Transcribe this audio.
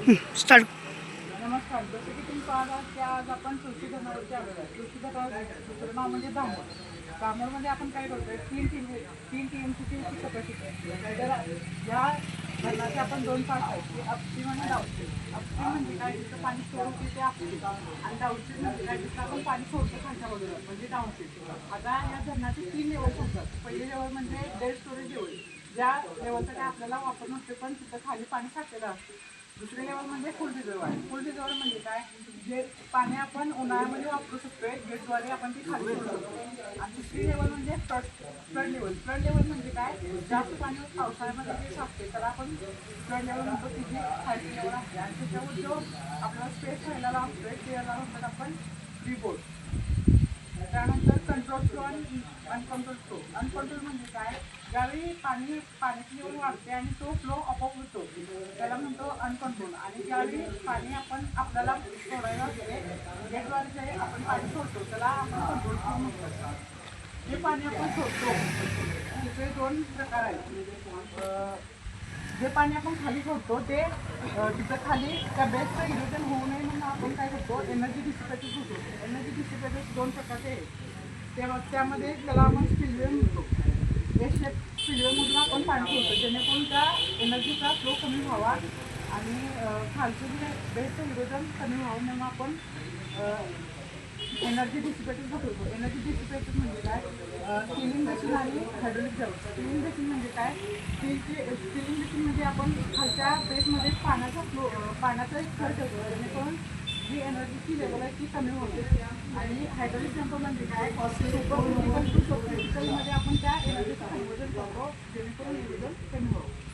Start. नमस्कार. जसे की तुम्ही पाहता की आज आपण तुळशी धरणावरती आलेलो आहे. तुळशी धरणावर दुसरं नाव म्हणजे दामोर. दामोरमध्ये आपण काय करतोय, तीन TMCची कपॅसिटी आहे. तर या धरणाचे आपण दोन पार्ट आहेत, की अपस्ट्रीम आणि डाऊनस्ट्रीम. अपस्ट्रीम म्हणजे काय, जिथं पाणी स्टोअर होते ते अपस्ट्रीम, आणि डाऊनस्ट्रीम म्हणजे काय, जिथं आपण पाणी सोडतो खालच्या बाजूला म्हणजे डाऊनस्ट्रीम. आता या धरणाचे 3 लेवल्स असतात. पहिली लेवल म्हणजे डेड स्टोरेज लेवल, ज्या लेवलचा काय आपल्याला वापर नसते पण तिथं खाली पाणी साठलेलं असते. दुसरी लेवल म्हणजे फुल रिझर्व्हायर. फुल रिझर्व्हायर म्हणजे काय, जे पाणी आपण उन्हाळ्यामध्ये वापरू शकतोय, गेटद्वारे आपण ती खाली सोडू शकतो. आणि तिसरी लेवल म्हणजे फ्लड लेवल. फ्लड लेवल म्हणजे काय, जास्त पाणी पावसाळ्यामध्ये जे साचते त्याला आपण फ्लड लेवल म्हणतो, ती जी खालची लेवल असते. आणि त्याच्यावर जो आपल्याला स्पेस राहिलेला असतोय त्याला म्हणतात आपण रिपोर्ट. त्यानंतर कंट्रोल फ्लो आणि अनकंट्रोल फ्लो. अनकंट्रोल म्हणजे काय, ज्यावेळी पाण्याची लेवल वाढते आणि तो फ्लो आपोआप होतो त्याला म्हणतो अनकंट्रोल. आणि ज्यावेळी पाणी आपल्याला सोडायला असते, गेटद्वारे जे आपण पाणी सोडतो त्याला आपण कंट्रोल फ्लो म्हणतो. जे पाणी आपण सोडतो त्याचे दोन प्रकार आहेत. जे पाणी आपण खाली सोडतो ते तिथं खाली त्या बेसचं इरोजन होऊ नये म्हणून आपण काय करतो, एनर्जी डिसिपेटेड होतो. एनर्जी डिसिपेटेड दोन प्रकारचे आहेत. त्यामध्ये त्याला आपण स्पिलवे म्हणतो. हे स्पिलवेमधून आपण पाणी सोडतो जेणेकरून त्या एनर्जीचा फ्लो कमी व्हावा आणि खालचं जे बेसचं इरोजन कमी व्हावं म्हणून आपण एनर्जी डिसिपेटेड होतो. एनर्जी डिसिपेटेड म्हणजे काय, स्पिलिंग बेसिन आणि हायड्रोलिक जल. स्पिलिंग बेसिन म्हणजे काय, स्पिलिंग बेसिन म्हणजे आपण खालच्या बेसमध्ये पाण्याचा एक थर ठेवतो जेणेकरून जी एनर्जीची लेवल आहे ती कमी होते. आणि हायड्रोलिक जंप म्हणजे काय, सुपर क्रिटिकल टू सब क्रिटिकलमध्ये आपण त्या एनर्जीचं कन्वर्जन करतो जेणेकरून एनर्जी कमी होतं.